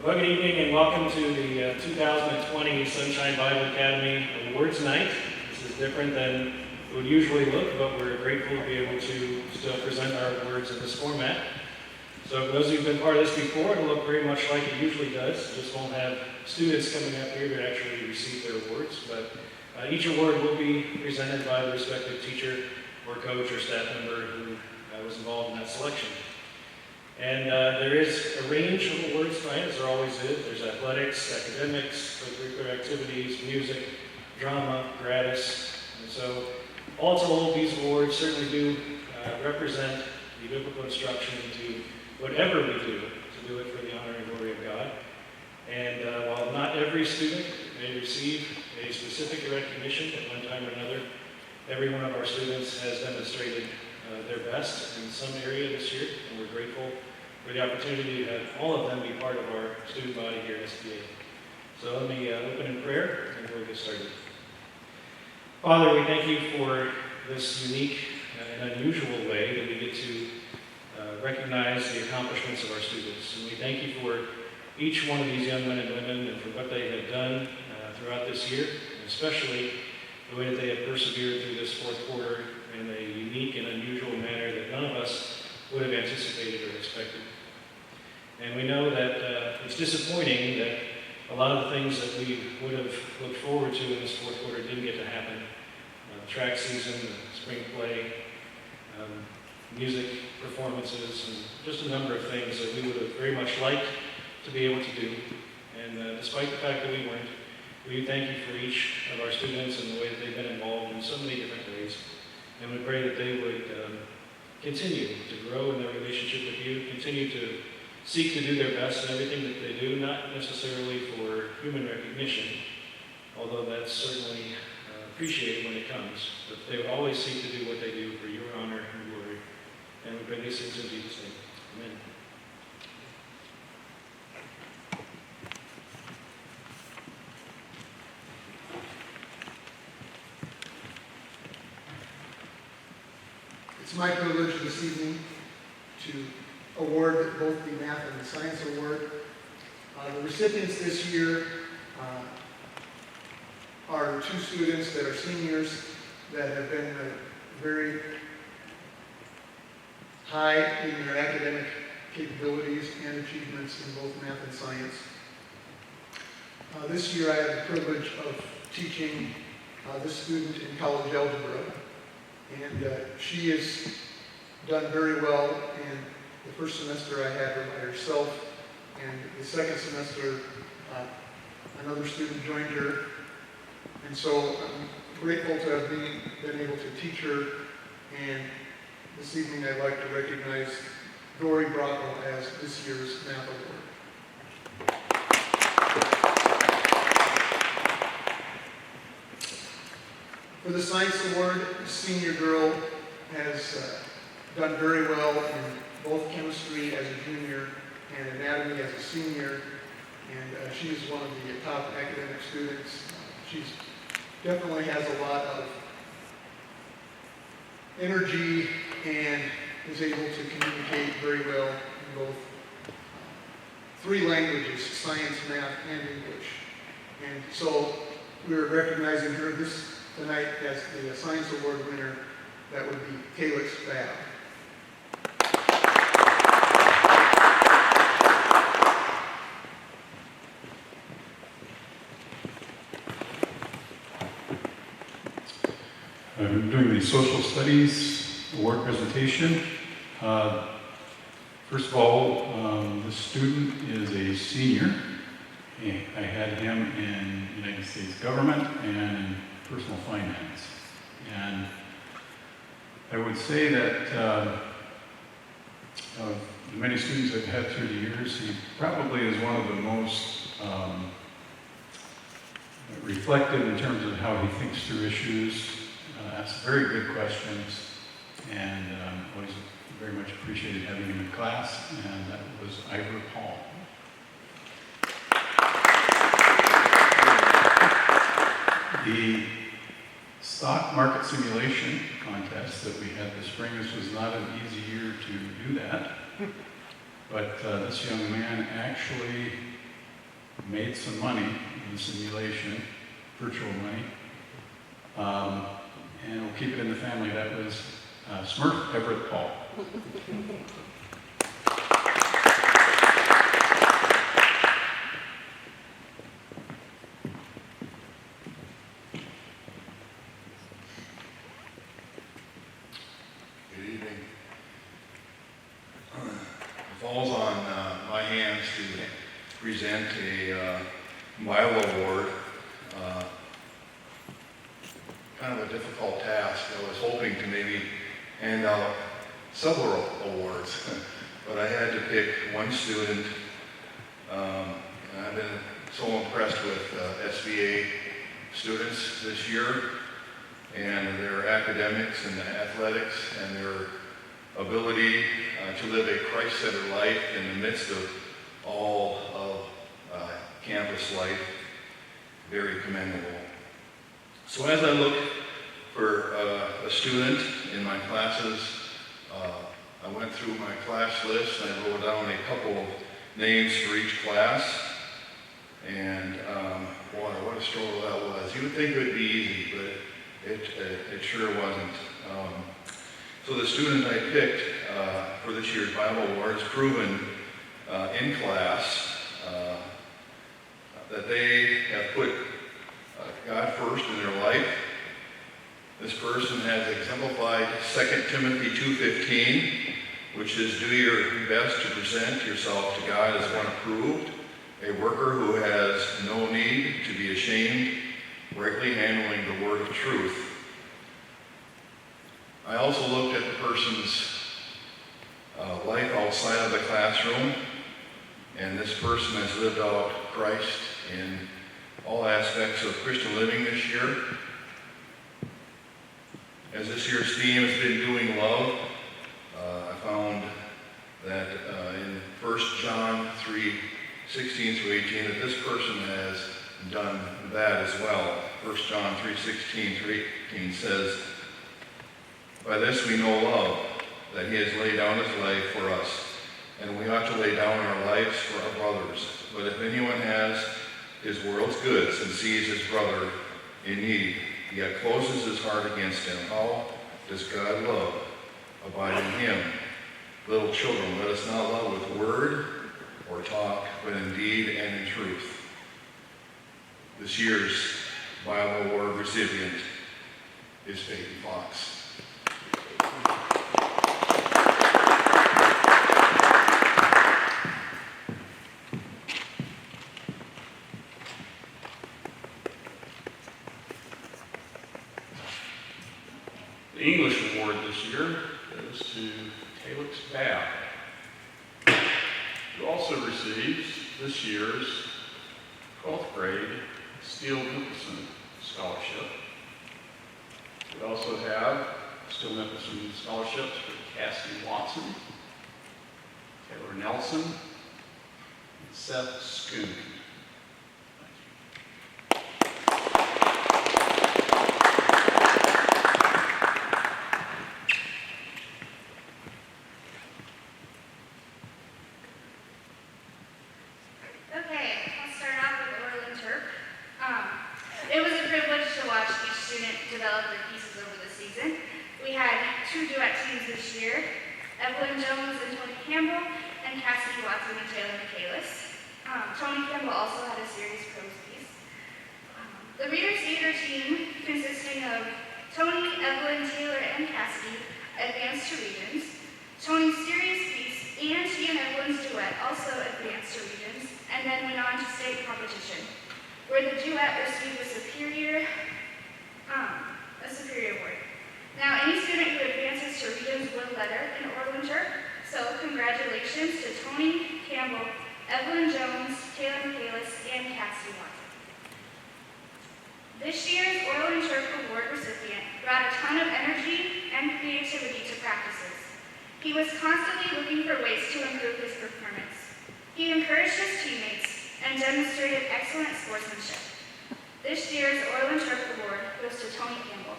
Well, good evening and welcome to the 2020 Sunshine Bible Academy Awards Night. This is different than it would usually look, but we're grateful to be able to still present our awards in this format. So for those of you who've been part of this before, it'll look very much like it usually does. Just won't have students coming up here to actually receive their awards, but each award will be presented by the respective teacher or coach or staff member who was involved in that selection. And there is a range of awards tonight, as there always is. There's athletics, academics, co-curricular activities, music, drama, gratis. And so, all told, these awards certainly do represent the biblical instruction to whatever we do, to do it for the honor and glory of God. And while not every student may receive a specific recognition at one time or another, every one of our students has demonstrated their best in some area this year, and we're grateful for the opportunity to have all of them be part of our student body here at SBA. So let me open in prayer, and we'll get started. Father, we thank you for this unique and unusual way that we get to recognize the accomplishments of our students. And we thank you for each one of these young men and women and for what they have done throughout this year, and especially the way that they have persevered through this fourth quarter in a unique and unusual manner that none of us would have anticipated or expected. And we know that it's disappointing that a lot of the things that we would have looked forward to in this fourth quarter didn't get to happen. The track season, the spring play, music performances, and just a number of things that we would have very much liked to be able to do. And despite the fact that we weren't, we thank you for each of our students and the way that they've been involved in so many different ways. And we pray that they would continue to grow in their relationship with you, continue to seek to do their best in everything that they do, not necessarily for human recognition, although that's certainly appreciated when it comes. But they would always seek to do what they do for your honor and glory. And we pray these things in Jesus' name. Amen. It's my privilege this evening to award both the Math and the Science Award. The recipients this year are two students that are seniors that have been very high in their academic capabilities and achievements in both math and science. This year I had the privilege of teaching this student in college algebra. And she has done very well in the first semester I had her by herself, and the second semester another student joined her. And so I'm grateful to have been able to teach her, and this evening I'd like to recognize Dory Bracco as this year's Math Award. For the Science Award, the senior girl has done very well in both chemistry as a junior and anatomy as a senior, and she is one of the top academic students. She definitely has a lot of energy and is able to communicate very well in both three languages, science, math, and English. And so we're recognizing her tonight as the Science Award winner. That would be Michaelis. I'm doing the Social Studies Award presentation. First of all, this student is a senior. I had him in United States government and in personal finance. And I would say that of the many students I've had through the years, he probably is one of the most reflective in terms of how he thinks through issues, asks very good questions, and always very much appreciated having him in class, and that was Ivor Paul. The stock market simulation contest that we had this spring, this was not an easy year to do that, but this young man actually made some money in the simulation, virtual money, and we'll keep it in the family. That was Smurf Everett Paul. Good evening. It falls on my hands to present a Milo Award. Kind of a difficult task. I was hoping to maybe hand out several awards, but I had to pick one student. I've been so impressed with SBA students this year and their academics and athletics and their ability to live a Christ-centered life in the midst of all of campus life. Very commendable. So as I look for a student in my classes, I went through my class list and I wrote down a couple of names for each class. And boy, what a struggle that was. You would think it would be easy, but it sure wasn't. So the student I picked for this year's Bible Award has proven in class that they have put God first in their life. This person has exemplified 2 Timothy 2:15, which is, do your best to present yourself to God as one approved, a worker who has no need to be ashamed, rightly handling the word of truth. I also looked at the person's life outside of the classroom, and this person has lived out Christ in all aspects of Christian living this year. As this year's theme has been doing love, I found that in 1 John 3:16 through 18, that this person has done that as well. 1 John 3:16 through 18 says, by this we know love, that he has laid down his life for us, and we ought to lay down our lives for our brothers. But if anyone has his world's goods and sees his brother in need, yet closes his heart against him, how does God love abide in him? Little children, let us not love with word or talk, but in deed and in truth. This year's Bible Award recipient is Peyton Fox. The English award this year goes to Talix Babb, who also receives this year's 12th grade Steele Nicholson Scholarship. We also have Steele Nicholson scholarships for Cassidy Watson, Taylor Nelson, and Seth Schoon. It was a privilege to watch each student develop their pieces over the season. We had 2 duet teams this year, Evelyn Jones and Antone Campbell, and Cassidy Watson and Taylor Michaelis. Antone Campbell also had a series prose piece. The Reader's Theater team, consisting of Tony, Evelyn, Taylor, and Cassidy, advanced to regions. Tony's series piece and she and Evelyn's duet also advanced to regions, and then went on to state competition, where the duet received a superior award. Now, any student who advances to regions will letter in Orland Turk, so congratulations to Tony Campbell, Evelyn Jones, Taylor Michaelis, and Cassidy Watson. This year's Orland Turk Award recipient brought a ton of energy and creativity to practices. He was constantly looking for ways to improve his performance. He encouraged his teammates and demonstrated excellent sportsmanship. This year's Orland Turk Award goes to Tony Campbell.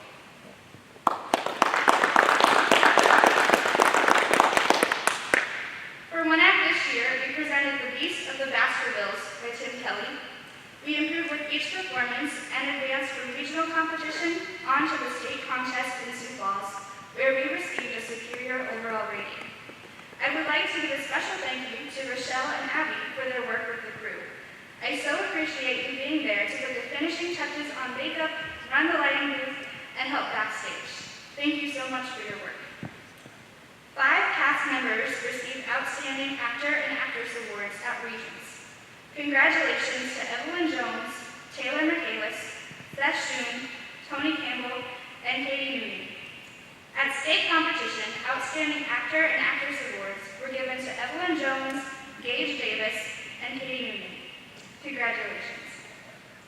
For one act this year, we presented The Beast of the Baskervilles by Tim Kelly, performance and advanced from regional competition on to the state contest in Sioux Falls, where we received a superior overall rating. I would like to give a special thank you to Rochelle and Abby for their work with the crew. I so appreciate you being there to put the finishing touches on makeup, run the lighting booth, and help backstage. Thank you so much for your work. 5 cast members received Outstanding Actor and Actress Awards at Regents. Congratulations to Evelyn Jones, Taylor Michaelis, Seth Schoon, Tony Campbell, and Katie Noonan. At state competition, Outstanding Actor and Actress Awards were given to Evelyn Jones, Gage Davis, and Katie Noonan. Congratulations.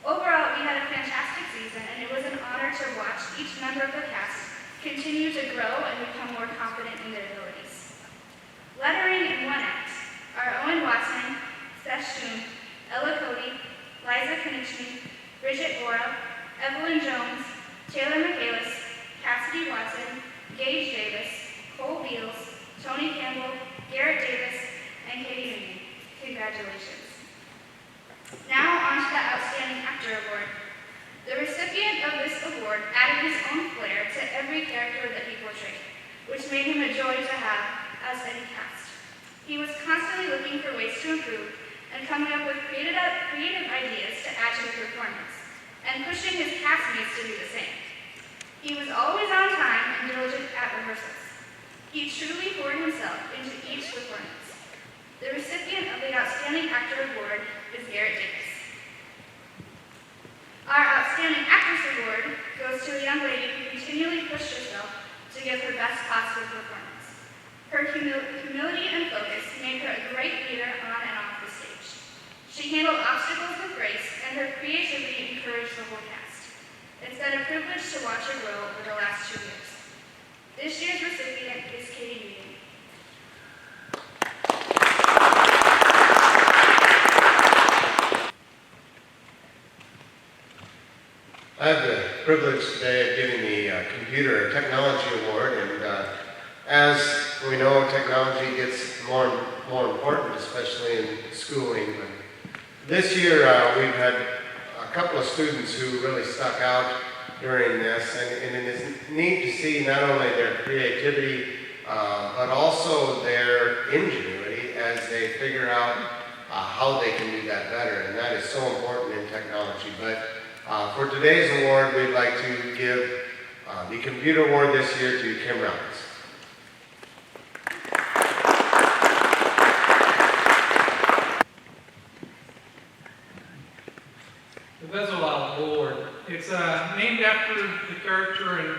Overall, we had a fantastic season, and it was an honor to watch each member of the cast continue to grow and become more confident in their abilities. Lettering in one act are Owen Watson, Seth Schoon, Ella Cody, Liza Konieczny, Bridget Bora, Evelyn Jones, Taylor Michaelis, Cassidy Watson, Gage Davis, Cole Beals, Tony Campbell, Garrett Davis, and Katie Noonan. Congratulations. Now on to the Outstanding Actor Award. The recipient of this award added his own flair to every character that he portrayed, which made him a joy to have as any cast. He was constantly looking for ways to improve and coming up with creative ideas to add to the performance, and pushing his castmates to do the same. He was always on time and diligent at rehearsals. He truly poured himself into each performance. The recipient of the Outstanding Actor Award is Garrett Davis. Our Outstanding Actress Award goes to a young lady who continually pushed herself to give her best possible performance. Her humility and focus made her a great leader on and off the stage. She handled obstacles with grace, and her creativity encouraged the whole cast. It's been a privilege to watch her grow over the last 2 years. This year's recipient is Katie Noonan. I have the privilege today of giving the Computer Technology Award, and as we know, technology gets more and more important, especially in schooling. This year, we've had a couple of students who really stuck out during this, and it is neat to see not only their creativity, but also their ingenuity as they figure out how they can do that better, and that is so important in technology. But for today's award, we'd like to give the Computer Award this year to Kim Robbins. The Bezalel Award. It's named after the character in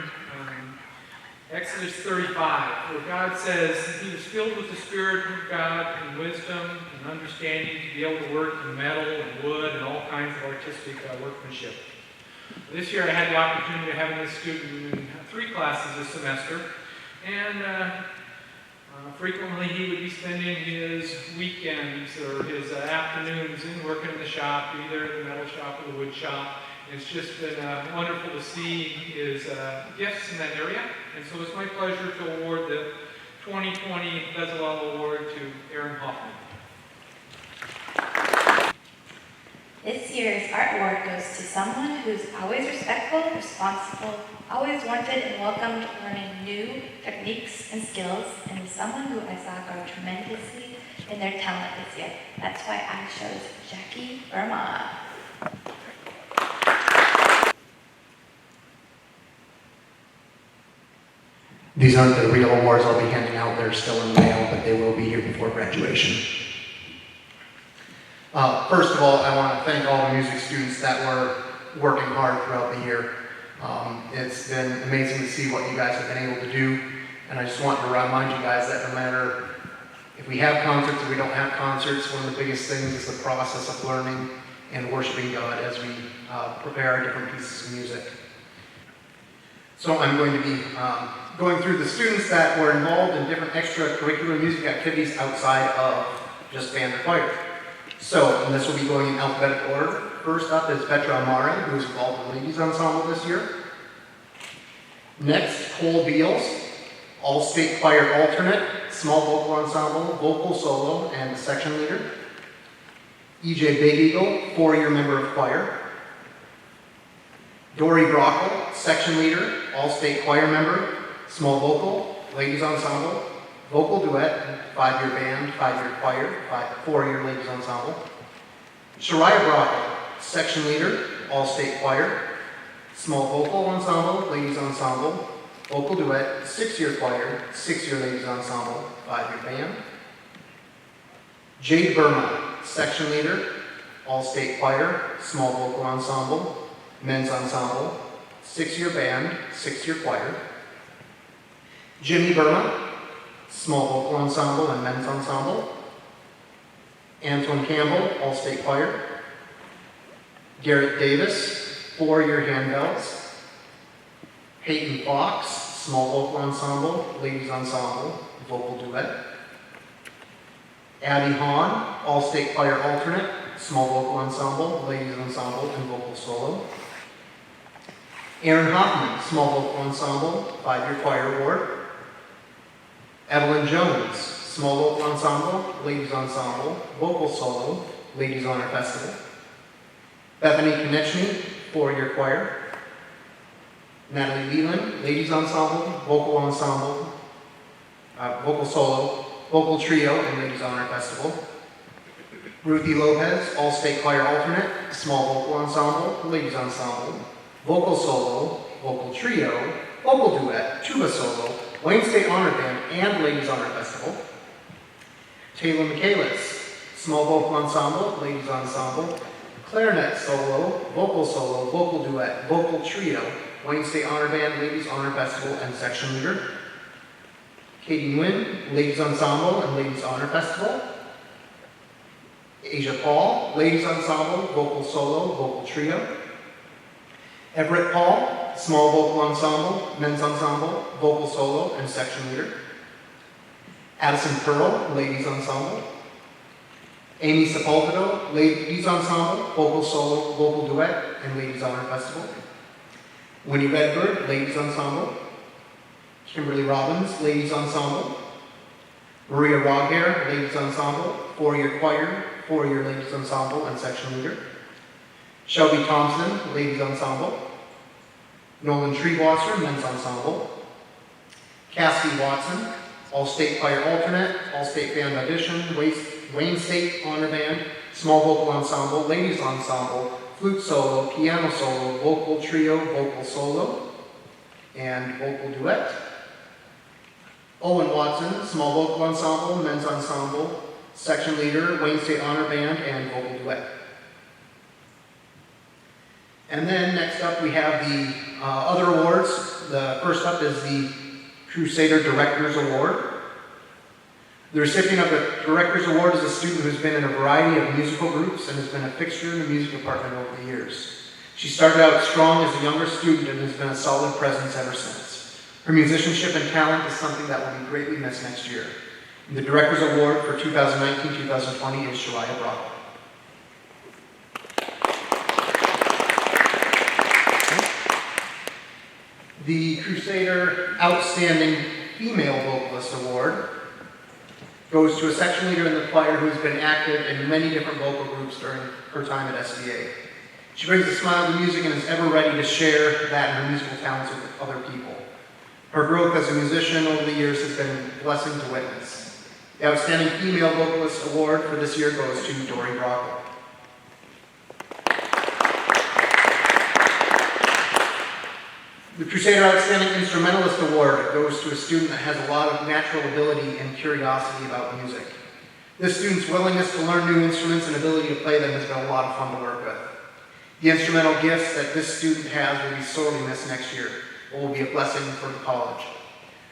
Exodus 35, where God says he was filled with the Spirit of God and wisdom and understanding to be able to work in metal and wood and all kinds of artistic workmanship. This year I had the opportunity of having this student in 3 classes this semester, and frequently he would be spending his weekends or his afternoons in working in the shop, either in the metal shop or the wood shop. It's just been wonderful to see his gifts in that area, and so it's my pleasure to award the 2020 Bezalel Award to Aaron Hoffman. This year's art award goes to someone who's always respectful, responsible, always wanted and welcomed learning new techniques and skills, and someone who I saw grow tremendously in their talent this year. That's why I chose Jackie Burma. These aren't the real awards I'll be handing out. They're still in the mail, but they will be here before graduation. First of all, I want to thank all the music students that were working hard throughout the year. It's been amazing to see what you guys have been able to do, and I just want to remind you guys that no matter if we have concerts or we don't have concerts, one of the biggest things is the process of learning and worshiping God as we prepare our different pieces of music. So I'm going to be going through the students that were involved in different extracurricular music activities outside of just band or choir. So, and this will be going in alphabetical order. First up is Petra Amari, who is involved in the ladies ensemble this year. Next, Cole Beals, all-state choir alternate, small vocal ensemble, vocal solo, and section leader. EJ Big Eagle, 4-year member of choir. Dory Brockle, section leader, all-state choir member, small vocal, ladies ensemble, vocal duet, 5-year band, 5-year choir, 4-year ladies ensemble. Shariah Brockle, section leader, all-state choir, small vocal ensemble, ladies ensemble, vocal duet, 6-year choir, 6-year ladies ensemble, 5-year band. Jade Burma, section leader, all-state choir, small vocal ensemble, men's ensemble, 6-year band, 6-year choir. Jimmy Burma, small vocal ensemble and men's ensemble. Antone Campbell, all-state choir. Gage Davis, 4-year handbells. Peyton Fox, small vocal ensemble, ladies ensemble, vocal duet. Abby Hahn, all-state choir alternate, small vocal ensemble, ladies ensemble, and vocal solo. Aaron Hoffman, small vocal ensemble, 5-year choir award. Evelyn Jones, small vocal ensemble, ladies ensemble, vocal solo, ladies honor festival. Bethany Konechny, 4-year choir. Natalie Leland, ladies ensemble, vocal solo, vocal trio, and ladies honor festival. Ruthie Lopez, all-state choir alternate, small vocal ensemble, ladies ensemble, vocal solo, vocal trio, vocal duet, tuba solo, Wayne State Honor Band, and ladies honor festival. Taylor Michaelis, small vocal ensemble, ladies ensemble, clarinet solo, vocal duet, vocal trio, Wayne State Honor Band, ladies honor festival, and section leader. Katie Nguyen, ladies ensemble and ladies honor festival. Asia Paul, ladies ensemble, vocal solo, vocal trio. Everett Paul, small vocal ensemble, men's ensemble, vocal solo, and section leader. Addison Pearl, ladies ensemble. Amy Sepulvedo, ladies ensemble, vocal solo, vocal duet, and ladies honor festival. Winnie Redbird, ladies ensemble. Kimberly Robbins, ladies ensemble. Maria Roghair, ladies ensemble, 4-year choir, 4-year ladies ensemble, and section leader. Shelby Thompson, ladies ensemble. Nolan Treeblosser, men's ensemble. Cassidy Watson, all-state choir alternate, all-state band audition, Wayne State Honor Band, small vocal ensemble, ladies ensemble, flute solo, piano solo, vocal trio, vocal solo, and vocal duet. Owen Watson, small vocal ensemble, men's ensemble, section leader, Wayne State Honor Band, and vocal duet. And then next up we have the other awards. The first up is the Crusader Directors Award. The recipient of the Directors Award is a student who's been in a variety of musical groups and has been a fixture in the music department over the years. She started out strong as a younger student and has been a solid presence ever since. Her musicianship and talent is something that will be greatly missed next year. And the Directors Award for 2019-2020 is Shariah Brockle. The Crusader Outstanding Female Vocalist Award goes to a section leader in the choir who has been active in many different vocal groups during her time at SVA. She brings a smile to music and is ever ready to share that and her musical talents with other people. Her growth as a musician over the years has been a blessing to witness. The Outstanding Female Vocalist Award for this year goes to Dory Brockle. The Crusader Outstanding Instrumentalist Award goes to a student that has a lot of natural ability and curiosity about music. This student's willingness to learn new instruments and ability to play them has been a lot of fun to work with. The instrumental gifts that this student has will be sorely missed next year, but will be a blessing for the college.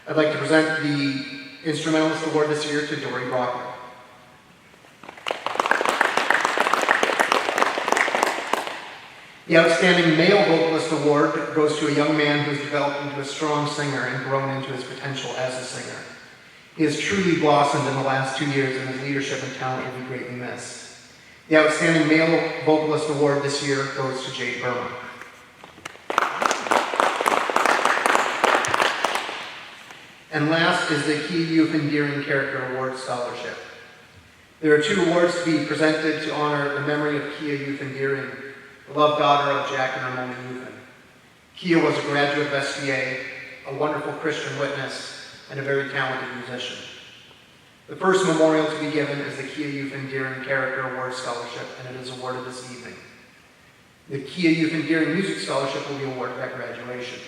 I'd like to present the Instrumentalist Award this year to Dory Brockle. The Outstanding Male Vocalist Award goes to a young man who has developed into a strong singer and grown into his potential as a singer. He has truly blossomed in the last 2 years, and his leadership and talent will be greatly missed. The Outstanding Male Vocalist Award this year goes to Jade Burma. And last is the Key Youth Endearing Character Award Scholarship. There are 2 awards to be presented to honor the memory of Kia Youth Endearing, the loved daughter of Jack and Ramona Youth. Kia was a graduate of SBA, a wonderful Christian witness, and a very talented musician. The first memorial to be given is the Kia Youth Endearing Character Award Scholarship, and it is awarded this evening. The Kia Youth Endearing Music Scholarship will be awarded at graduation.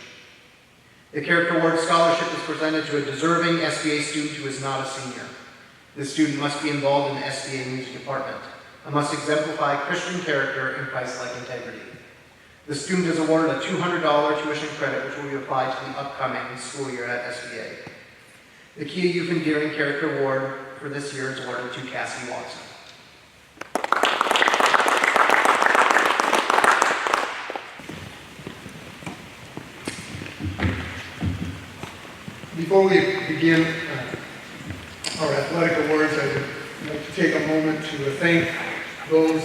The Character Award Scholarship is presented to a deserving SBA student who is not a senior. This student must be involved in the SBA music department and must exemplify Christian character and Christ-like integrity. The student is awarded a $200 tuition credit which will be applied to the upcoming school year at SBA. The Kia Youth Endearing Character Award for this year is awarded to Cassidy Watson. Before we begin our athletic awards, I would like to take a moment to thank those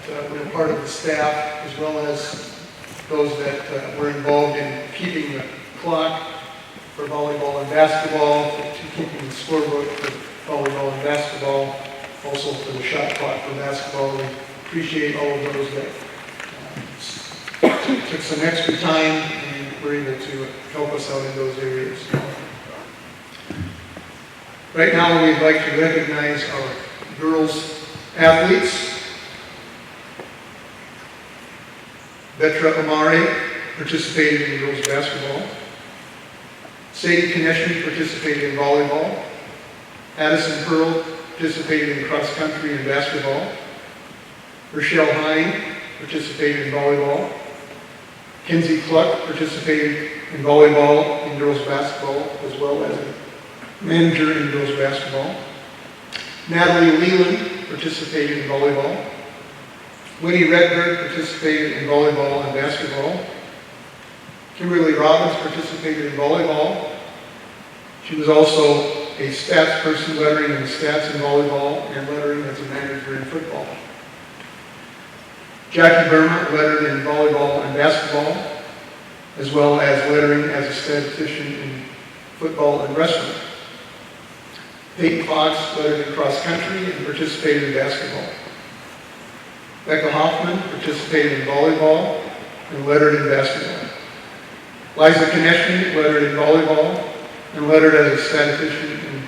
that were part of the staff, as well as those that were involved in keeping the clock for volleyball and basketball, to keeping the scorebook for volleyball and basketball, also for the shot clock for basketball. We appreciate all of those that took some extra time and were able to help us out in those areas. Right now, we'd like to recognize our girls athletes. Betra Amari participated in girls basketball. Sadie Konechny participated in volleyball. Addison Pearl participated in cross country and basketball. Rochelle Hine participated in volleyball. Kinsey Cluck participated in volleyball and girls basketball, as well as a manager in girls basketball. Natalie Leland participated in volleyball. Winnie Redberg participated in volleyball and basketball. Kimberly Robbins participated in volleyball. She was also a stats person, lettering in stats in volleyball and lettering as a manager in football. Jackie Burma lettered in volleyball and basketball, as well as lettering as a statistician in football and wrestling. Peyton Fox lettered in cross country and participated in basketball. Becca Hoffman participated in volleyball and lettered in basketball. Liza Konechny lettered in volleyball and lettered as a statistician in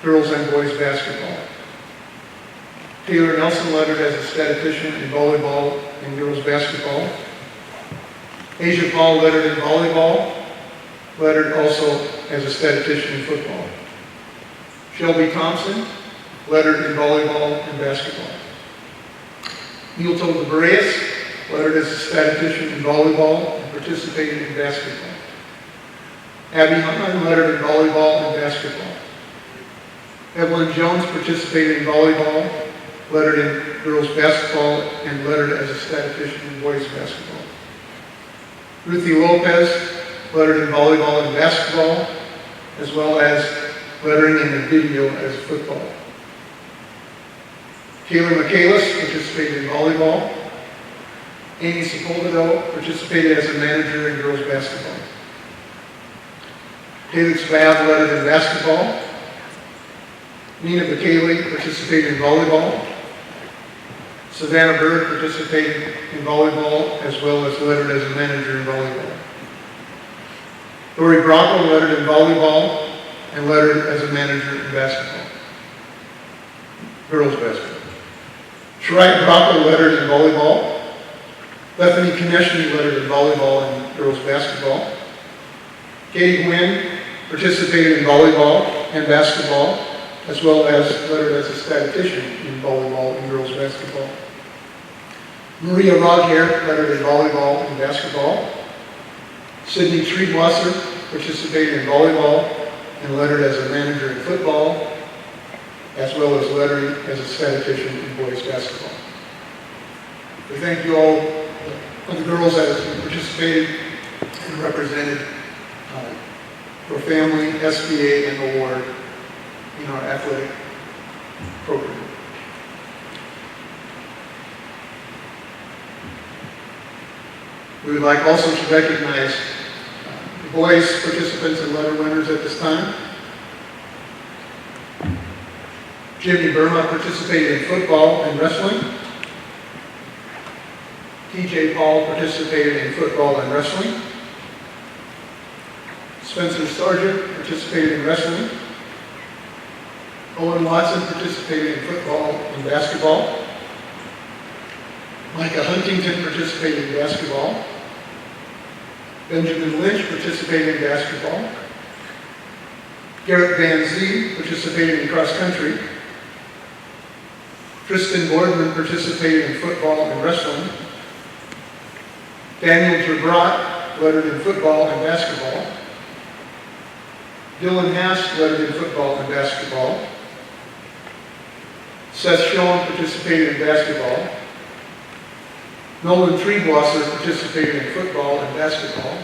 girls and boys basketball. Taylor Nelson lettered as a statistician in volleyball and girls basketball. Asia Paul lettered in volleyball, lettered also as a statistician in football. Shelby Thompson lettered in volleyball and basketball. Neil Toldebreas lettered as a statistician in volleyball and participated in basketball. Abby Hunman lettered in volleyball and basketball. Evelyn Jones participated in volleyball, lettered in girls basketball, and lettered as a statistician in boys basketball. Ruthie Lopez lettered in volleyball and basketball, as well as lettering in the video as football. Kayla Michaelis participated in volleyball. Amy Sepulveda participated as a manager in girls basketball. Felix Babb lettered in basketball. Nina Bacaley participated in volleyball. Savannah Bird participated in volleyball, as well as lettered as a manager in volleyball. Lori Bronco lettered in volleyball and lettered as a manager in basketball. Girls basketball. Shariah Bronco lettered in volleyball. Bethany Konechny lettered in volleyball and girls basketball. Katie Gwynn participated in volleyball and basketball, as well as lettered as a statistician in volleyball and girls basketball. Maria Rodhair lettered in volleyball and basketball. Sydney Treebwasser participated in volleyball and lettered as a manager in football, as well as lettering as a statistician in boys basketball. We thank you all, the girls that have participated and represented for family, SBA, and award in our athletic program. We would like also to recognize the boys participants and letter winners at this time. Jimmy Burma participated in football and wrestling. TJ Paul participated in football and wrestling. Spencer Sargent participated in wrestling. Owen Watson participated in football and basketball. Micah Huntington participated in basketball. Benjamin Lynch participated in basketball. Garrett Van Zee participated in cross country. Tristan Boardman participated in football and wrestling. Daniel Gerbrat lettered in football and basketball. Dylan Hass lettered in football and basketball. Seth Schoen participated in basketball. Nolan Treebwasser participated in football and basketball.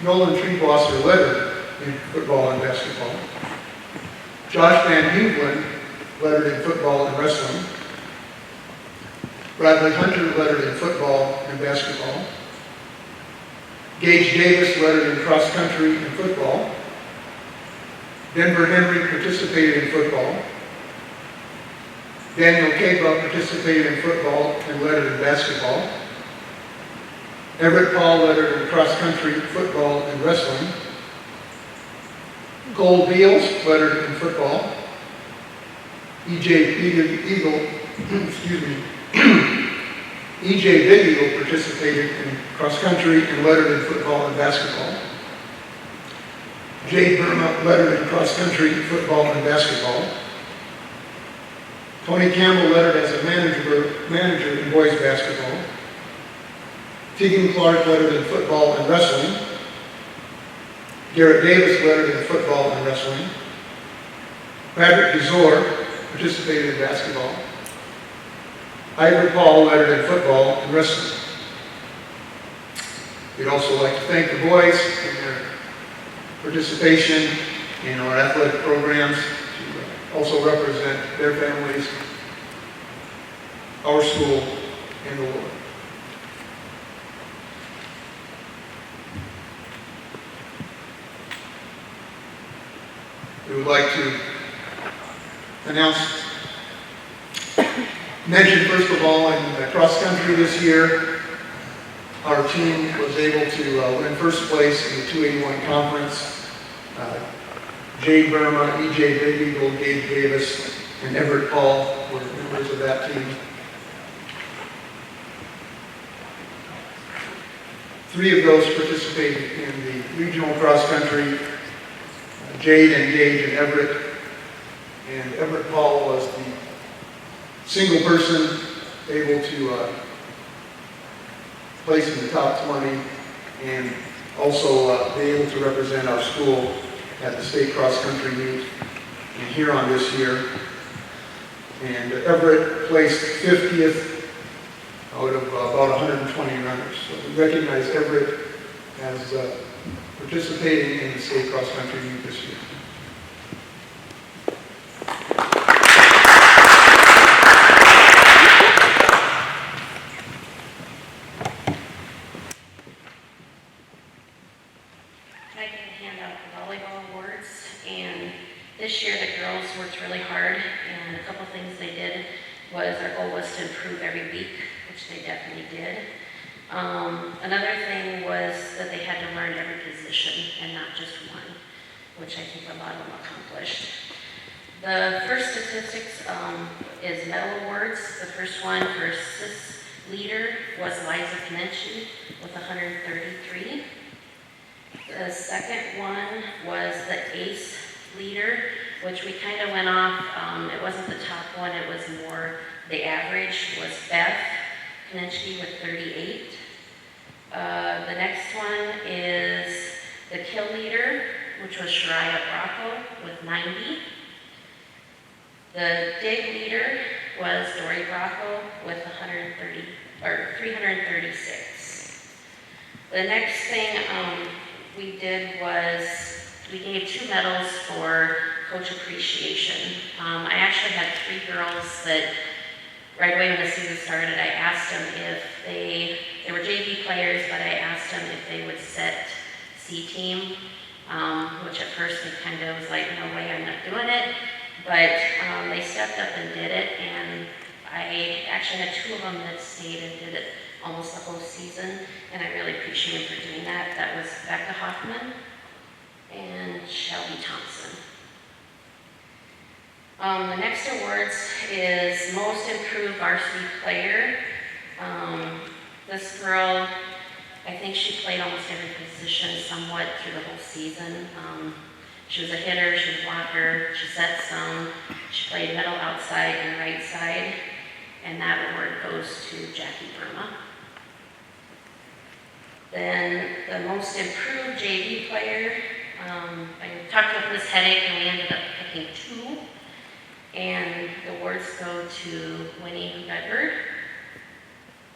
Nolan Treebwasser lettered in football and basketball. Josh Van Heuvelin lettered in football and wrestling. Bradley Hunter lettered in football and basketball. Gage Davis lettered in cross country and football. Denver Henry participated in football. Daniel Caba participated in football and lettered in basketball. Everett Paul lettered in cross country, football, and wrestling. Cole Beals lettered in football. EJ Big Eagle participated in cross country and lettered in football and basketball. Jade Burma lettered in cross country, football, and basketball. Antone Campbell lettered as a manager in boys basketball. Tegan Clark lettered in football and wrestling. Garrett Davis lettered in football and wrestling. Patrick Gazor participated in basketball. Ivor Paul lettered in football and wrestling. We'd also like to thank the boys for their participation in our athletic programs, to also represent their families, our school, and the Lord. We would like to mention first of all in cross country this year, our team was able to win first place in the 281 conference. Jade Burma, EJ Big Eagle, Gage Davis, and Everett Paul were members of that team. 3 of those participated in the regional cross country. Jade and Gage and Everett. And Everett Paul was the single person able to place in the top 20 and also be able to represent our school at the state cross country meet in Huron this year. And Everett placed 50th out of about 120 runners. So we recognize Everett as participating in the state cross country meet this year. This year the girls worked really hard, and a couple things they did was our goal was to improve every week, which they definitely did. Another thing was that they had to learn every position and not just one, which I think a lot of them accomplished. The first statistics is medal awards. The first one for SIS leader was Liza Kamenchi with 133. The second one was the ACE leader, which we kind of went off. It wasn't the top one, it was more the average, was Beth Kamenchi with 38. The next one is the kill leader, which was Shariah Bracco with 90. The dig leader was Dory Bracco with 336. The next thing we did was we gave 2 medals for coach appreciation. I actually had 3 girls that right away when the season started, I asked them if they were JV players, but I asked them if they would set C team, which at first they kind of was like, no way, I'm not doing it. but they stepped up and did it, and I actually had 2 of them that stayed and did it almost the whole season, and I really appreciate them for doing that. That was Becca Hoffman and Shelby Thompson. The next awards is Most Improved Varsity Player. This girl, I think she played almost every position somewhat through the whole season. She was a hitter, she was a blocker, she set some, she played middle, outside, and right side, and that award goes to Jackie Burma. Then the Most Improved JV Player, I talked about this headache and we ended up picking 2. And the awards go to Winnie Bedford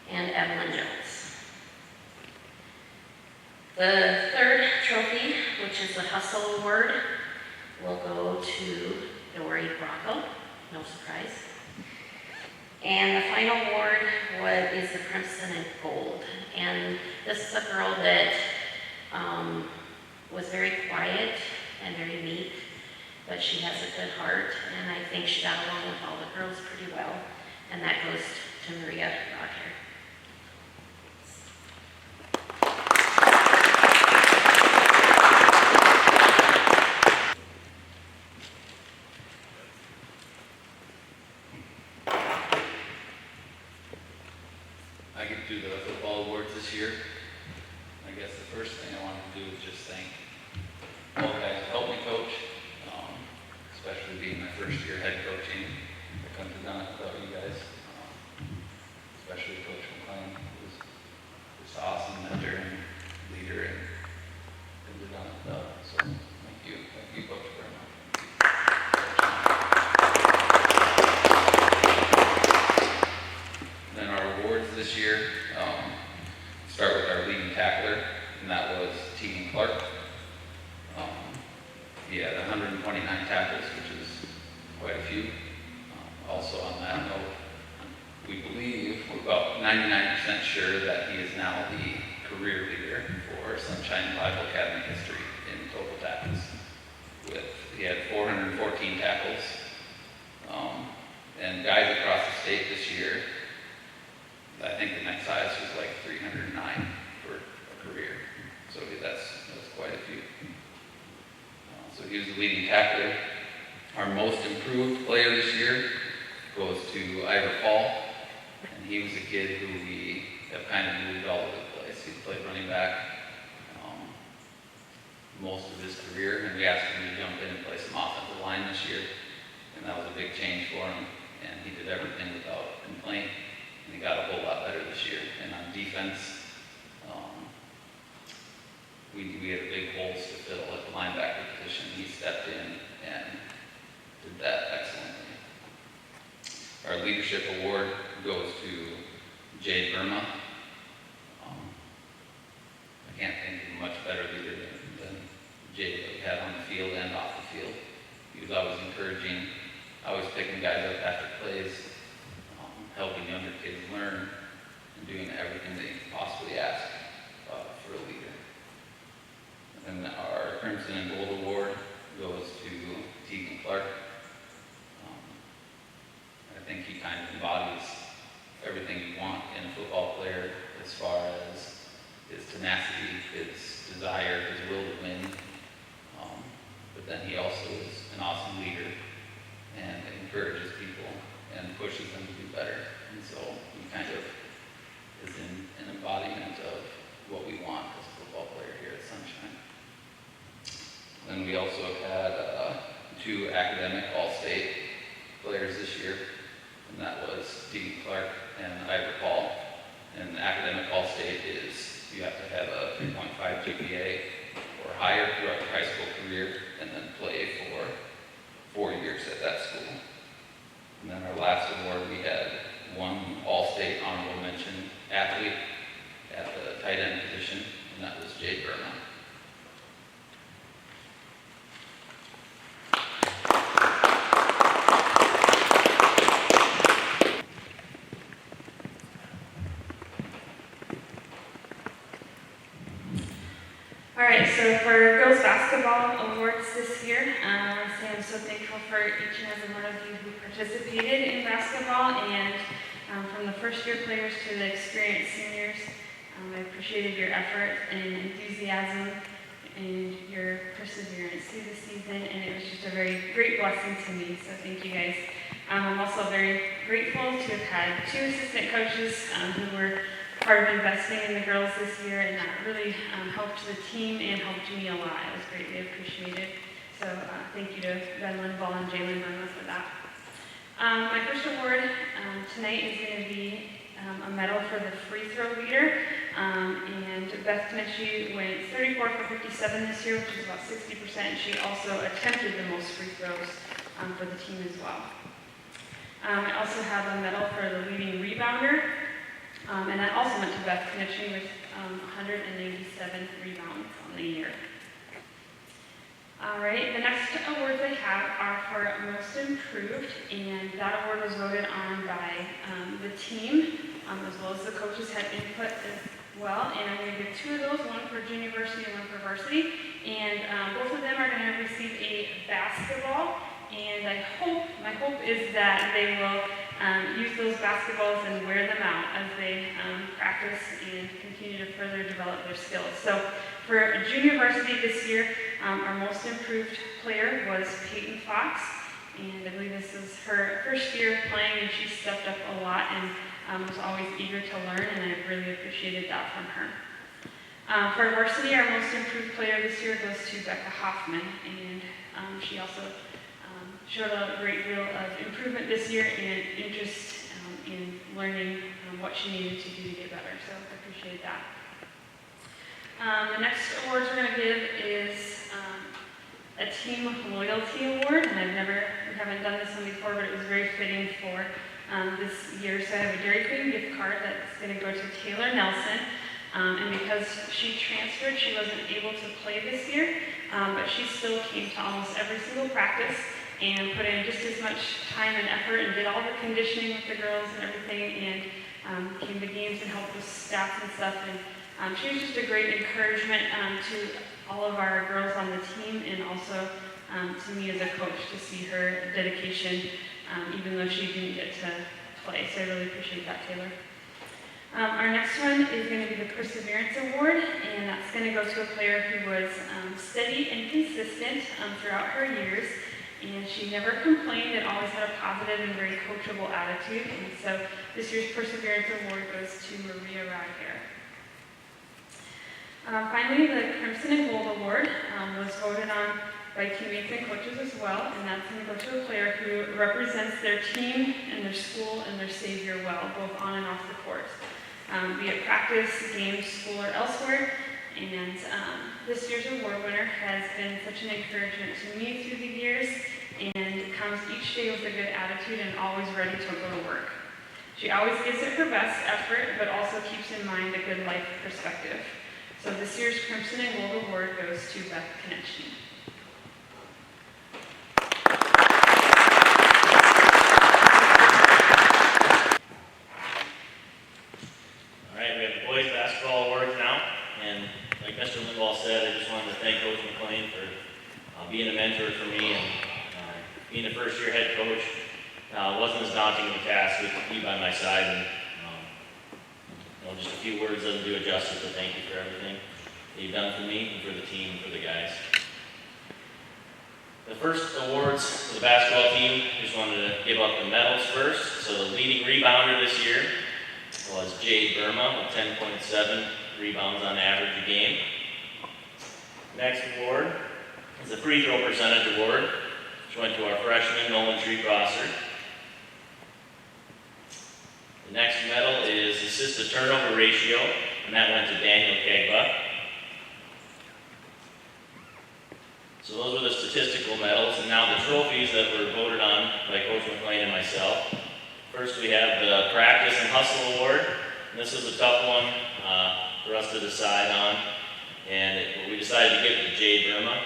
and Evelyn Jones. The third trophy, which is the Hustle Award, will go to Dory Bracco, no surprise. And the final award is the Crimson and Gold. And this is a girl that was very quiet and very meek, but she has a good heart, and I think she got along with all the girls pretty well, and that goes to Maria Rodhair. I get to do the football awards this year. I guess the first thing I want to do is just thank all the guys who helped me coach, especially being my first year head coaching. I couldn't have done it without you guys, especially Coach McLean, who was just an awesome mentor and leader, and couldn't have done it without him. So thank you, Coach Burma. Then our awards this year, start with our leading tackler, and that was Tegan Clark. He had 129 tackles, which is quite a few. Also on that note, we believe, we're about 99% sure that he is now the career leader for Sunshine Bible Academy history in total tackles. He had 414 tackles, and guys across the state this year, I think the next highest was like 309 for a career. So that's quite a few. So he was the leading tackler. Our most improved player this year goes to Ivor Paul, and he was a kid who we have kind of moved all over the place. He played running back most of his career, and we asked him to jump in and play some offensive line this year, and that was a big change for him, and he did everything without complaint, and he got a whole lot better this year. And on defense, we had big holes to fill at the linebacker position. He stepped in and did that excellently. Our leadership award goes to Jade Burma. I can't think of a much better leader than Jade that we had on the field and off the field. He was always encouraging, always picking guys up after plays, helping younger kids learn, and doing everything they could possibly ask for a leader. And our Crimson and Gold Award goes to Tegan Clark. I think he kind of embodies everything you want in a football player as far as his tenacity, his desire, his will to win. But then he also is an awesome leader and encourages people and pushes them to do better. And so he kind of is an embodiment of what we want as a football player here at Sunshine. Then we also had 2 academic All-State players this year, and that was Tegan Clark and Ivor Paul. And academic All-State is you have to have a 3.5 GPA or higher throughout your high school career, and then play for 4 years at that school. And then our last award, we had 1 All-State honorable mention athlete at the tight end position, and that was Jade Burma. participated in basketball, and from the first year players to the experienced seniors, I appreciated your effort and enthusiasm and your perseverance through the season, and it was just a very great blessing to me, so thank you guys. I'm also very grateful to have had 2 assistant coaches who were part of investing in the girls this year, and that really helped the team and helped me a lot. It was greatly appreciated. So thank you to Ben Lindvall and Jalen Burma for that. My first award tonight is going to be a medal for the free throw leader, and Beth Knichi went 34 for 57 this year, which is about 60%. She also attempted the most free throws for the team as well. I also have a medal for the leading rebounder, and that also went to Beth Knichi with 187 rebounds on the year. All right, the next awards I have are for Most Improved, and that award was voted on by the team, as well as the coaches had input as well. And I'm going to give 2 of those, one for junior varsity and one for varsity. And both of them are going to receive a basketball. And my hope is that they will use those basketballs and wear them out as they practice and continue to further develop their skills. So for junior varsity this year, our most improved player was Peyton Fox, and I believe this is her first year playing, and she stepped up a lot and was always eager to learn, and I really appreciated that from her. For varsity, our most improved player this year goes to Becca Hoffman, and she also showed a great deal of improvement this year and interest in learning what she needed to do to get better, so I appreciate that. The next awards we're going to give is a Team Loyalty Award, and we haven't done this one before, but it was very fitting for this year. So I have a Dairy Queen gift card that's going to go to Taylor Nelson, and because she transferred, she wasn't able to play this year, but she still came to almost every single practice and put in just as much time and effort and did all the conditioning with the girls and everything, and came to games and helped with stats and stuff. And she was just a great encouragement to all of our girls on the team, and also to me as a coach to see her dedication, even though she didn't get to play. So I really appreciate that, Taylor. Our next one is going to be the Perseverance Award, and that's going to go to a player who was steady and consistent throughout her years, and she never complained and always had a positive and very coachable attitude. And so this year's Perseverance Award goes to Maria Rodger. Finally, the Crimson and Gold Award was voted on by teammates and coaches as well, and that's going to go to a player who represents their team and their school and their savior well, both on and off the court, be it practice, games, school, or elsewhere. And this year's award winner has been such an encouragement to me through the years, and comes each day with a good attitude and always ready to go to work. She always gives it her best effort, but also keeps in mind a good life perspective. So this year's Crimson and Gold Award goes to Beth Knichi. All right, we have the boys basketball awards now, and like Mr. Lindvall said, I just wanted to thank Coach McLean for being a mentor for me, and being the first year head coach wasn't as daunting of a task with you by my side, and just a few words doesn't do it justice, but thank you for everything that you've done for me and for the team and for the guys. The first awards for the basketball team, just wanted to give up the medals first. So the leading rebounder this year was Jade Burma with 10.7 rebounds on average a game. Next award is the free throw percentage award, which went to our freshman Nolan Treecrosser. The next medal is assist to turnover ratio, and that went to Daniel Kegba. So those were the statistical medals, and now the trophies that were voted on by Coach McLean and myself. First we have the Practice and Hustle Award, and this was a tough one for us to decide on, and we decided to give it to Jade Burma.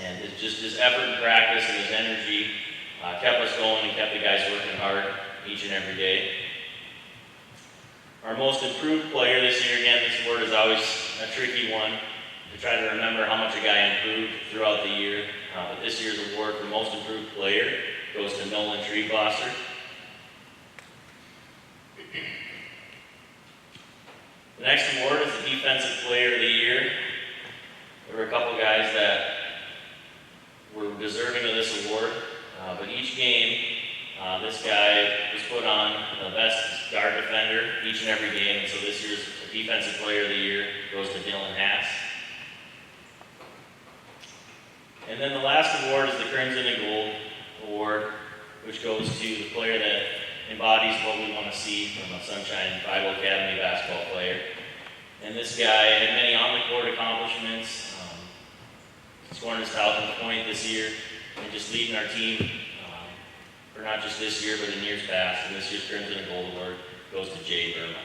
And it's just his effort in practice and his energy kept us going and kept the guys working hard each and every day. Our most improved player this year, again, this award is always a tricky one to try to remember how much a guy improved throughout the year. But this year's award for most improved player goes to Nolan Treeblosser. The next award is the Defensive Player of the Year. There were a couple guys that were deserving of this award, but each game, this guy was put on the best guard defender each and every game, and so this year's Defensive Player of the Year goes to Dylan Hass. And then the last award is the Crimson and Gold Award, which goes to the player that embodies what we want to see from a Sunshine Bible Academy basketball player. And this guy had many on-the-court accomplishments, scoring his 1,000th point this year, and just leading our team, for not just this year, but in years past. And this year's Crimson and Gold Award goes to Jade, Burma.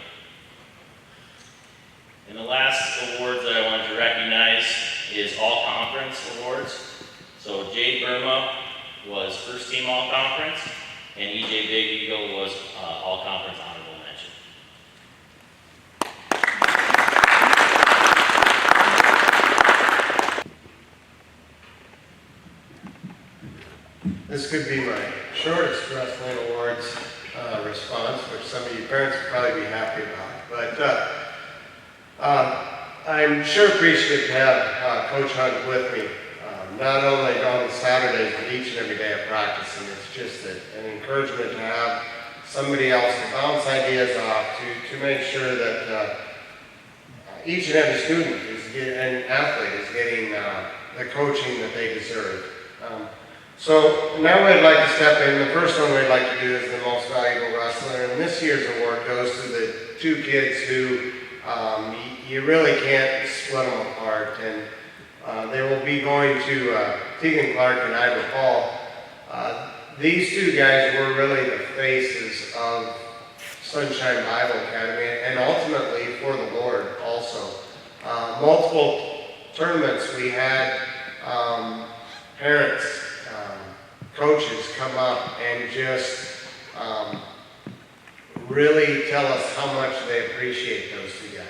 And the last awards that I wanted to recognize is All-Conference Awards. So Jade Burma was first team All-Conference, and EJ Big Eagle was All-Conference Honorable Mention. This could be my shortest wrestling awards response, which some of you parents would probably be happy about. But I'm sure appreciative to have Coach Hunt with me, not only on Saturdays, but each and every day of practice. And it's just an encouragement to have somebody else to bounce ideas off, to make sure that each and every student and athlete is getting the coaching that they deserve. So now we'd like to step in. The first one we'd like to do is the most valuable wrestler, and this year's award goes to the two kids who you really can't split them apart, and they will be going to Tegan Clark and Ivor Paul. These two guys were really the faces of Sunshine Bible Academy, and ultimately for the Lord also. Multiple tournaments we had parents, coaches come up and just really tell us how much they appreciate those two guys.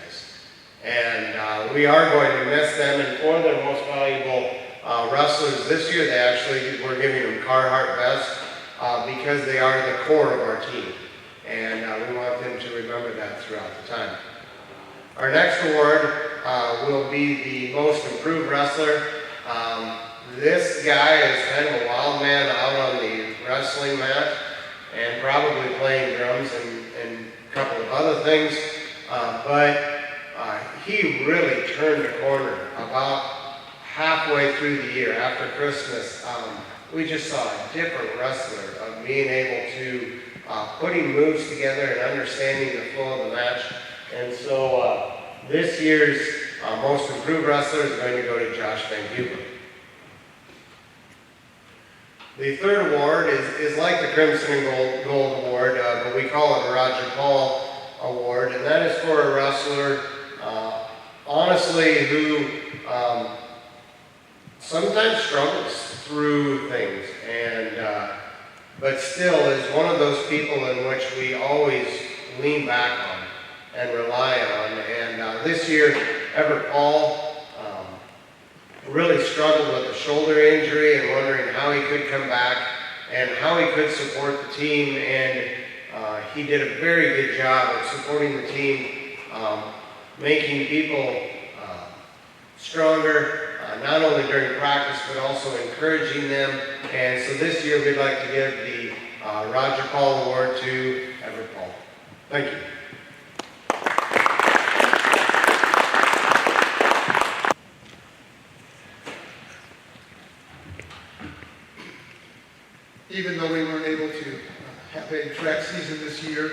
And we are going to miss them, and for their most valuable wrestlers this year, they actually were giving them Carhartt vests because they are the core of our team. And we want them to remember that throughout the time. Our next award will be the most improved wrestler. This guy is kind of a wild man out on the wrestling mat and probably playing drums and a couple of other things. But he really turned the corner about halfway through the year. After Christmas, we just saw a different wrestler of being able to putting moves together and understanding the flow of the match. And so this year's most improved wrestler is going to go to Josh Van Hubert. The third award is like the Crimson and Gold Award, but we call it a Roger Paul Award, and that is for a wrestler, honestly, who sometimes struggles through things, and but still is one of those people in which we always lean back on and rely on. And this year, Everett Paul really struggled with a shoulder injury and wondering how he could come back and how he could support the team. And he did a very good job of supporting the team, making people stronger, not only during practice, but also encouraging them. And so this year we'd like to give the Roger Paul Award to Everett Paul. Thank you. Even though we weren't able to have a track season this year,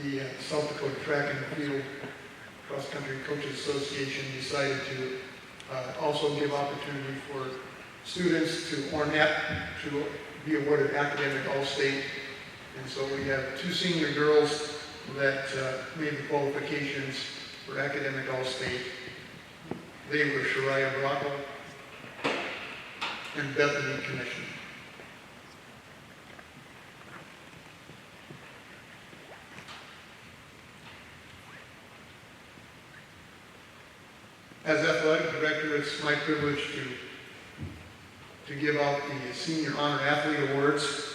the South Dakota Track and Field Cross Country Coaches Association decided to also give opportunity for students to Ornette to be awarded academic All-State. And so we have two senior girls that made the qualifications for academic All-State. They were Shariah Bracco and Bethany Commission. As athletic director, it's my privilege to to give out the Senior Honor Athlete Awards.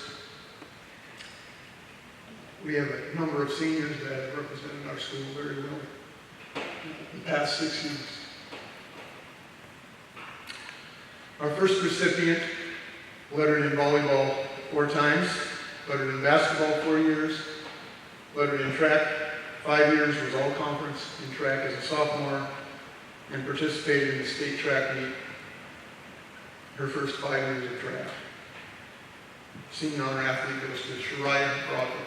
We have a number of seniors that have represented our school very well in the past 6 years. Our first recipient, lettered in volleyball 4 times, lettered in basketball 4 years, lettered in track 5 years, was all conference in track as a sophomore, and participated in the state track meet her first 5 years of track. Senior honor athlete goes to Shariah Broadway.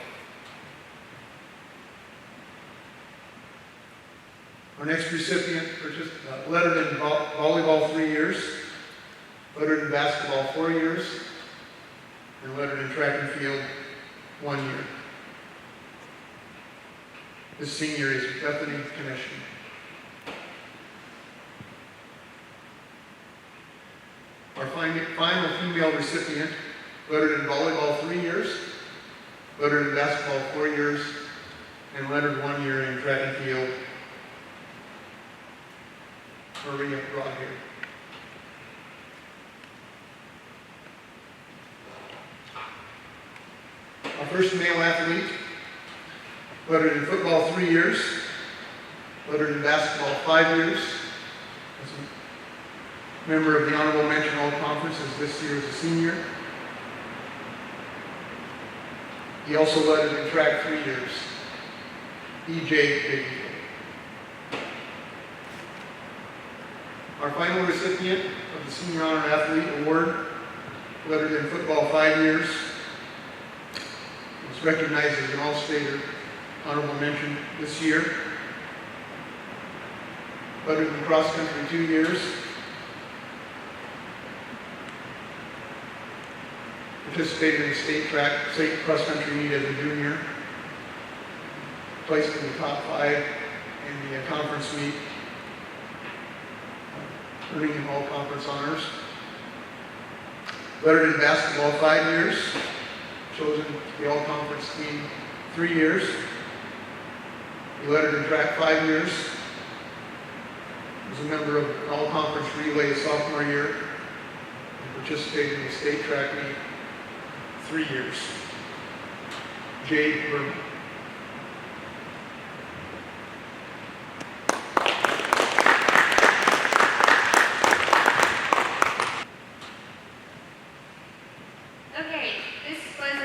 Our next recipient, lettered in volleyball 3 years, lettered in basketball 4 years, and lettered in track and field 1 year. This senior is Bethany Connection. Our final female recipient, lettered in volleyball 3 years, lettered in basketball 4 years, and lettered 1 year in track and field, Maria Broadhair. Our first male athlete, lettered in football 3 years, lettered in basketball 5 years, as a member of the Honorable Mention All Conference as this year as a senior. He also lettered in track 3 years, E.J. Big Eagle. Our final recipient of the Senior Honor Athlete Award, lettered in football 5 years, was recognized as an All-Stater Honorable Mention this year. Lettered in cross country 2 years. Participated in the state cross country meet as a junior. Placed in the top 5 in the conference meet, earning in all conference honors. Lettered in basketball 5 years. Chosen to the all conference team 3 years. He lettered in track 5 years. Was a member of an all conference relay sophomore year. And participated in the state track meet 3 years. Jade, Burma. Okay, this was a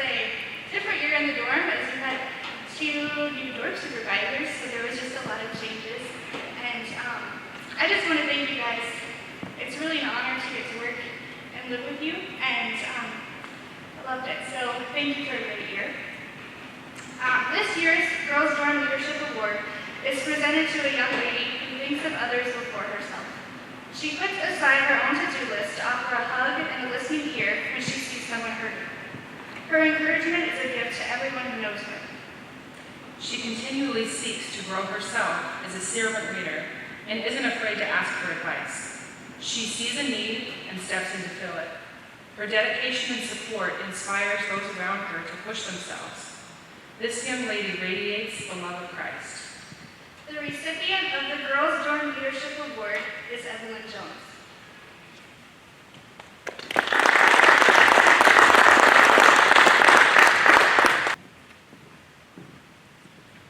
different year in the dorm as we had 2 new dorm supervisors, so there was just a lot of changes. And I just want to thank you guys. It's really an honor to get to work and live with you, and I loved it. So thank you for a great year. This year's Girls Dorm Leadership Award is presented to a young lady who thinks of others before herself. She puts aside her own to-do list to offer a hug and a listening ear when she sees someone hurting. Her encouragement is a gift to everyone who knows her. She continually seeks to grow herself as a servant leader and isn't afraid to ask for advice. She sees a need and steps in to fill it. Her dedication and support inspires those around her to push themselves. This young lady radiates the love of Christ. The recipient of the Girls Dorm Leadership Award is Evelyn Jones.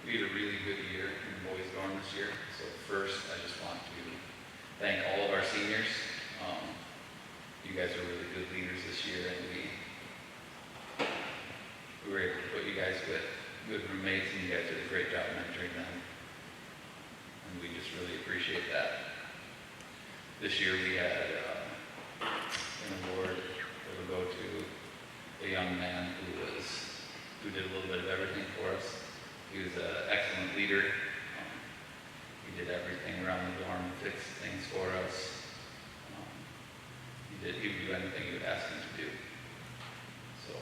We had a really good year in boys dorm this year. So first, I just want to thank all of our seniors. You guys are really good leaders this year, and we were able to put you guys with good roommates, and you guys did a great job mentoring them. And we just really appreciate that. This year we had an award that will go to a young man who did a little bit of everything for us. He was an excellent leader. He did everything around the dorm, fixed things for us. He would do anything you would ask him to do. So.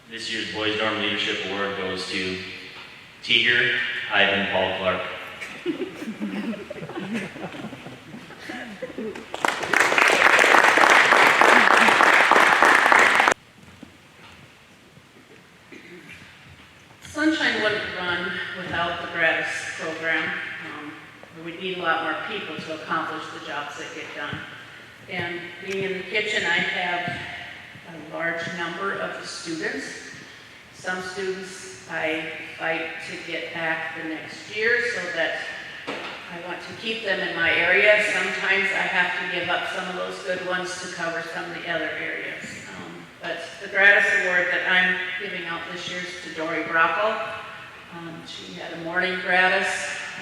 This year's Boys Dorm Leadership Award goes to Tiger Ivan Paul Clark. Sunshine wouldn't run without the gratis program. We need a lot more people to accomplish the jobs that get done. And being in the kitchen, I have a large number of students. Some students I fight to get back the next year so that I want to keep them in my area. Sometimes I have to give up some of those good ones to cover some of the other areas. But the gratis award that I'm giving out this year is to Dory Brockle. She had a morning gratis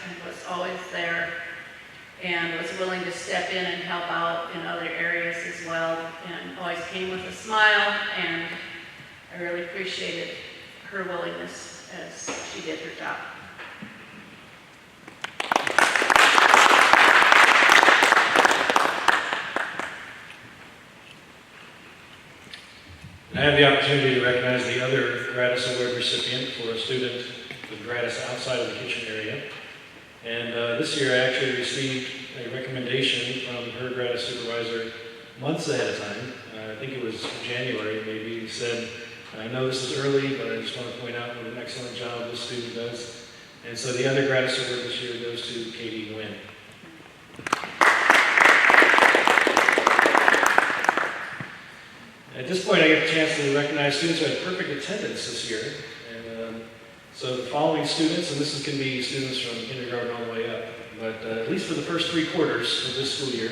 and was always there and was willing to step in and help out in other areas as well, and always came with a smile, and I really appreciated her willingness as she did her job. I have the opportunity to recognize the other gratis award recipient for a student with gratis outside of the kitchen area. And this year I actually received a recommendation from her gratis supervisor months ahead of time. I think it was January maybe. He said, I know this is early, but I just want to point out what an excellent job this student does. And so the other gratis award this year goes to Katie Nguyen. At this point, I get the chance to recognize students who had perfect attendance this year. And so the following students, and this can be students from kindergarten all the way up, but at least for the first 3 quarters of this school year,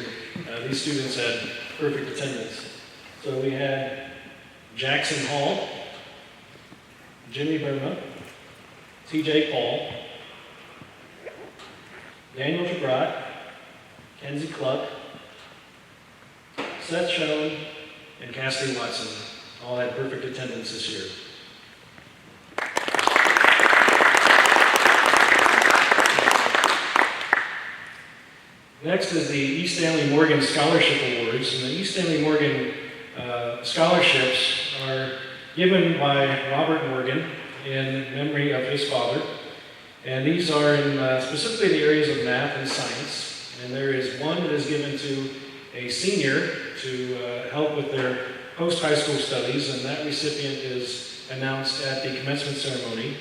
these students had perfect attendance. So we had Jackson Hall, Jimmy Burma, TJ Paul, Daniel Jabrat, Kenzie Cluck, Seth Schoen, and Cassidy Watson all had perfect attendance this year. Next is the E. Stanley Morgan Scholarship Awards. And the E. Stanley Morgan scholarships are given by Robert Morgan in memory of his father. And these are in specifically the areas of math and science. And there is one that is given to a senior to help with their post-high school studies, and that recipient is announced at the commencement ceremony.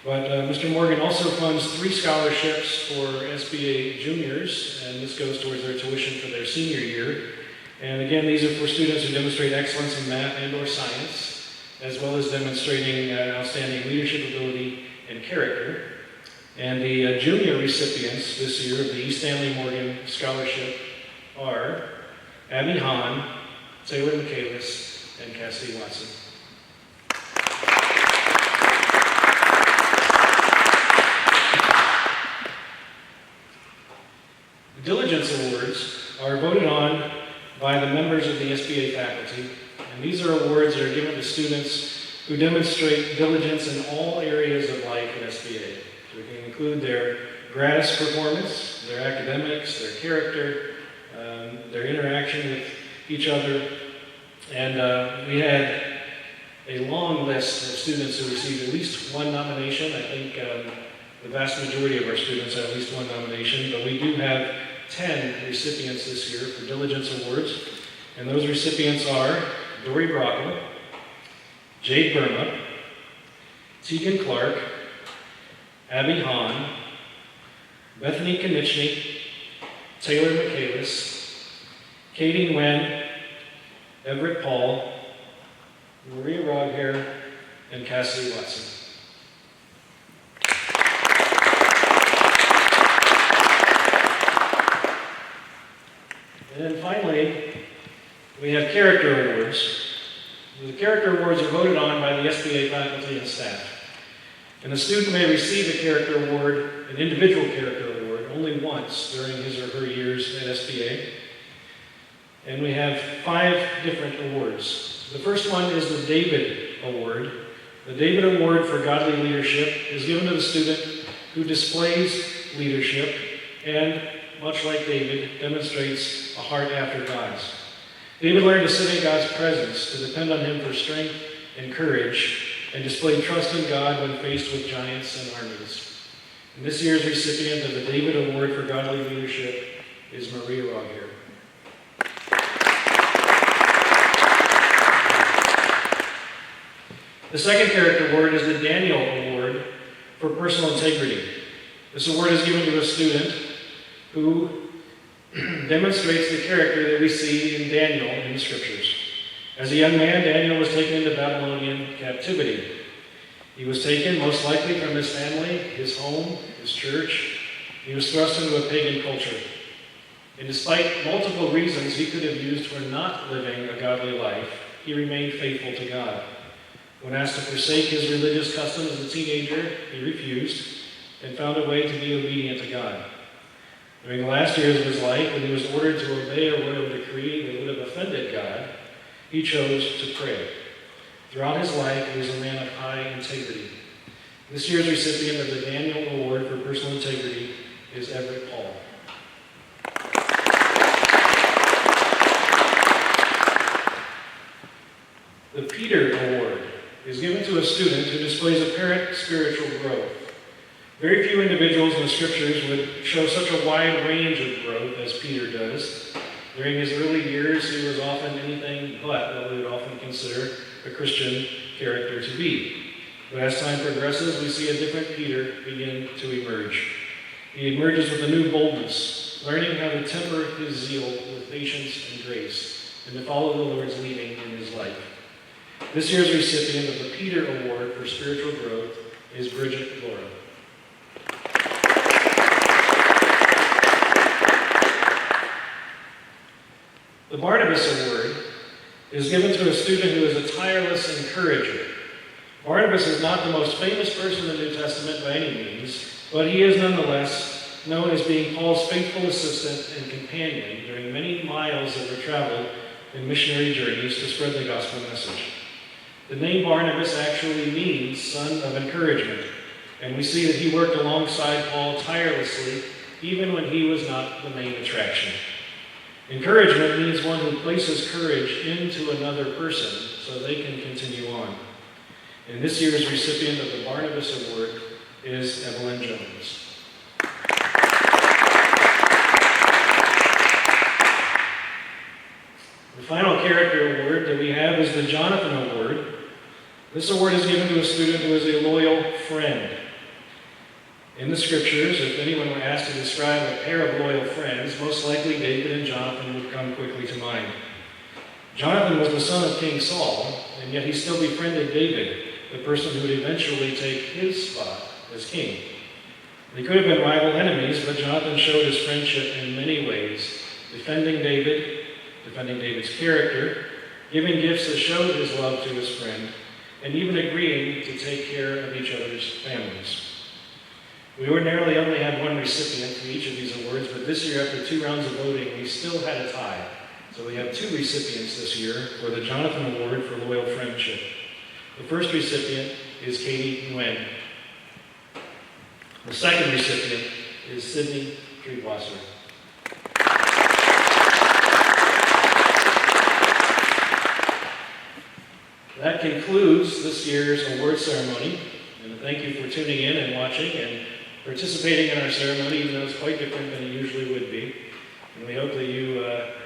But Mr. Morgan also funds 3 scholarships for SBA juniors, and this goes towards their tuition for their senior year. And again, these are for students who demonstrate excellence in math and or science, as well as demonstrating outstanding leadership ability and character. And the junior recipients this year of the E. Stanley Morgan Scholarship are Abby Hahn, Taylor Michaelis, and Cassidy Watson. The Diligence Awards are voted on by the members of the SBA faculty, and these are awards that are given to students who demonstrate diligence in all areas of life at SBA. So we can include their gratis performance, their academics, their character, their interaction with each other, and we had a long list of students who received at least 1 nomination. I think the vast majority of our students have at least 1 nomination, but we do have 10 recipients this year for Diligence Awards, and those recipients are Dory Brockle, Jade Burma, Tegan Clark, Abby Hahn, Bethany Konieczny, Taylor Michaelis, Katie Nguyen, Everett Paul, Maria Rodhair, and Cassidy Watson. And then finally, we have Character Awards. The Character Awards are voted on by the SBA faculty and staff. And a student may receive a Character Award, an individual Character Award, only once during his or her years at SBA. And we have 5 different awards. The first one is the David Award. The David Award for Godly Leadership is given to the student who displays leadership and, much like David, demonstrates a heart after God's. David learned to sit in God's presence, to depend on Him for strength and courage, and display trust in God when faced with giants and armies. And this year's recipient of the David Award for Godly Leadership is Maria Rodhair. The second Character Award is the Daniel Award for Personal Integrity. This award is given to a student who demonstrates the character that we see in Daniel in the scriptures. As a young man, Daniel was taken into Babylonian captivity. He was taken most likely from his family, his home, his church. He was thrust into a pagan culture. And despite multiple reasons he could have used for not living a godly life, he remained faithful to God. When asked to forsake his religious customs as a teenager, he refused and found a way to be obedient to God. During the last years of his life, when he was ordered to obey a royal decree that would have offended God, he chose to pray. Throughout his life, he was a man of high integrity. This year's recipient of the Daniel Award for Personal Integrity is Everett Paul. The Peter Award is given to a student who displays apparent spiritual growth. Very few individuals in the scriptures would show such a wide range of growth as Peter does. During his early years, he was often anything but what we would often consider a Christian character to be. But as time progresses, we see a different Peter begin to emerge. He emerges with a new boldness, learning how to temper his zeal with patience and grace, and to follow the Lord's leading in his life. This year's recipient of the Peter Award for Spiritual Growth is Bridget Laura. The Barnabas Award is given to a student who is a tireless encourager. Barnabas is not the most famous person in the New Testament by any means, but he is nonetheless known as being Paul's faithful assistant and companion during many miles that were traveled in missionary journeys to spread the gospel message. The name Barnabas actually means son of encouragement, and we see that he worked alongside Paul tirelessly even when he was not the main attraction. Encouragement means one who places courage into another person so they can continue on. And this year's recipient of the Barnabas Award is Evelyn Jones. The final character award that we have is the Jonathan Award. This award is given to a student who is a loyal friend. In the scriptures, if anyone were asked to describe a pair of loyal friends, most likely David and Jonathan would come quickly to mind. Jonathan was the son of King Saul, and yet he still befriended David, the person who would eventually take his spot as king. They could have been rival enemies, but Jonathan showed his friendship in many ways, defending David's character, giving gifts that showed his love to his friend, and even agreeing to take care of each other's families. We ordinarily only have one recipient for each of these awards, but this year, after 2 rounds of voting, we still had a tie. So we have 2 recipients this year for the Jonathan Award for Loyal Friendship. The first recipient is Katie Nguyen. The second recipient is Sydney Treewasser. That concludes this year's award ceremony. And thank you for tuning in and watching and participating in our ceremony, even though it's quite different than it usually would be. And we hope that you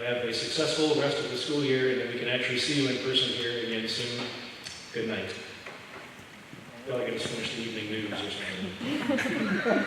have a successful rest of the school year and that we can actually see you in person here again soon. Good night. I feel like I just finished the evening news or something.